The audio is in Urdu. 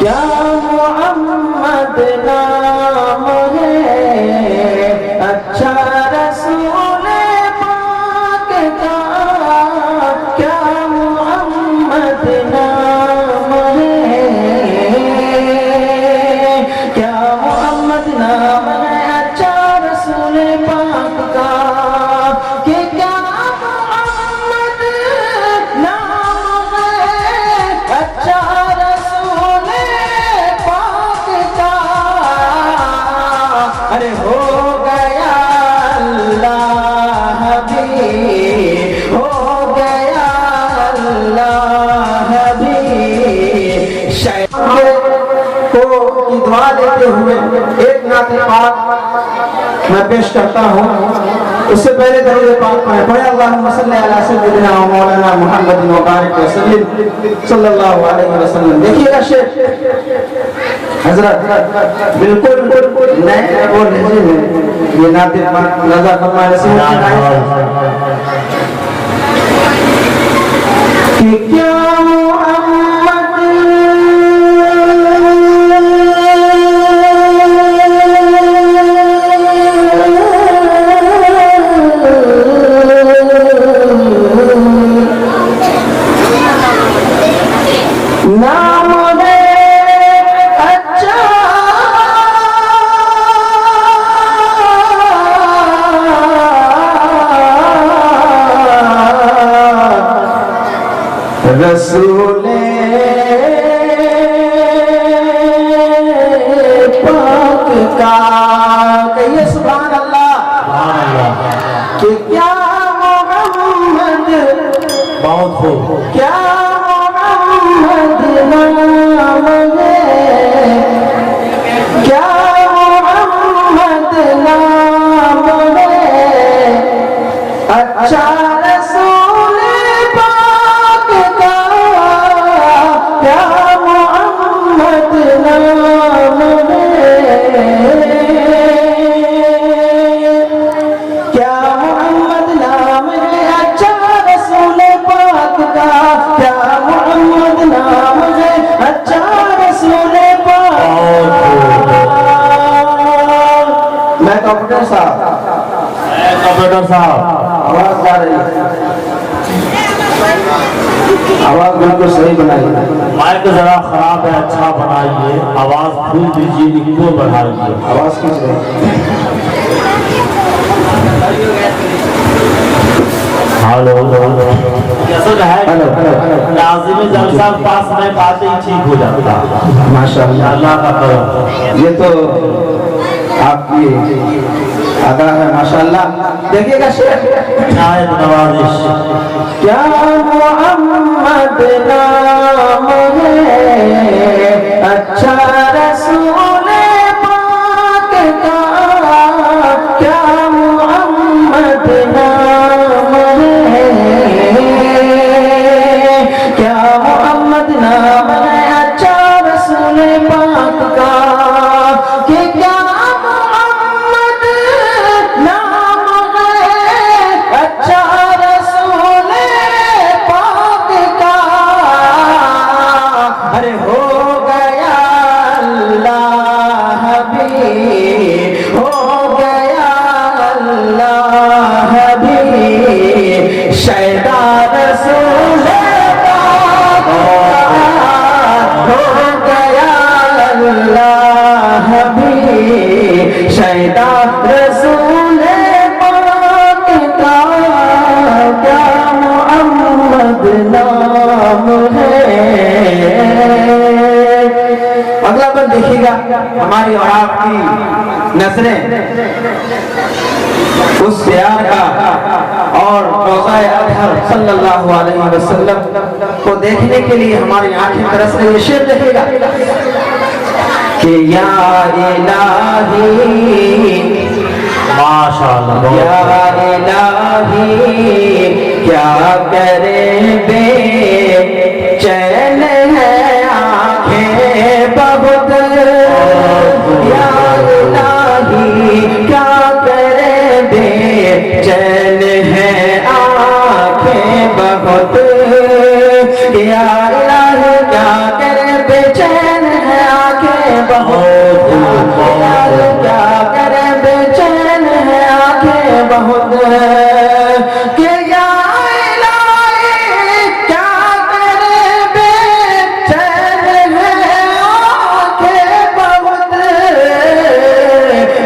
کیا محمد نام ہے اچھا رسول پاک کا، کیا محمد نام ہے، کیا محمد نام ہے اچھا رسول پاک کا، کہ کیا محمد نام ہے اچھا رسول پاک کا، ارے ہو گیا اللہ بھی، ہو گیا اللہ بھی۔ شیطان کو کی دعا لیتے ہوئے ایک نعت پاک میں پیش کرتا ہوں، اس سے پہلے درود پاک پڑھیں، اللہم صلی علی سیدنا و مولانا محمد و بارک وسلم صلی اللہ علیہ وسلم۔ دیکھیے گا شیخ حضرت بالکل نئے اور لہجے میں یہ نعت پاک نظر فرمائے رسول کہ کیا نام ہے اچھا رسول پاک کا، کہیے سبحان اللہ، کہ کیا محمد بہت خوب، کیا محمد نام ہے، کیا محمد نام ہے اچھا رسول پاک کا، کیا محمد نام ہے، کیا محمد نام ہے اچھا رسول پاک کا، کیا محمد نام ہے اچھا رسول پاک۔ میں کمپیوٹر صاحب آواز آ رہی ہے، آواز بالکل صحیح بنائیے، مائک ذرا خراب ہے، اچھا بنائیے، آواز پھول دیجیے، ایکو بڑھائیے، آواز کیسے ہلو کیسا ہے، لازمی جلسہ پاس میں باتیں ٹھیک ہو جاتا ہے، ماشاءاللہ اللہ کا کرم، یہ تو آپ کی ادا ہے ماشاءاللہ۔ دیکھیے گا شیخ نہایت نوازش، کیا محمد نام ہے اچھا رسول پاک کا، کیا محمد نام ہے، کیا محمد نام ہے اچھا رسول پاک کا، کہ کیا محمد نام ہے اچھا رسول پاک کا، ارے ہو گیا اللہ بھی، ہو گیا اللہ بھی، شیطان رسول پاک کا، ہو گیا اللہ بھی، شیطان رسول پاک کا، کیا محمد نام ہے۔ اگلا بند دیکھیے گا، ہماری اور آپ کی نظریں اس پیار کا اور روضہ اطہر صلی اللہ علیہ وسلم کو دیکھنے کے لیے ہماری آنکھیں ترس رہی ہیں۔ شعر دیکھیے گا کہ یا الہی ماشاءاللہ، یا الہی کیا کریں بے چین ہے آنکھیں بہت، یا الہی کیا کریں بے چین ہے آنکھیں بہت، یا الہی کیا کریں بے چین ہے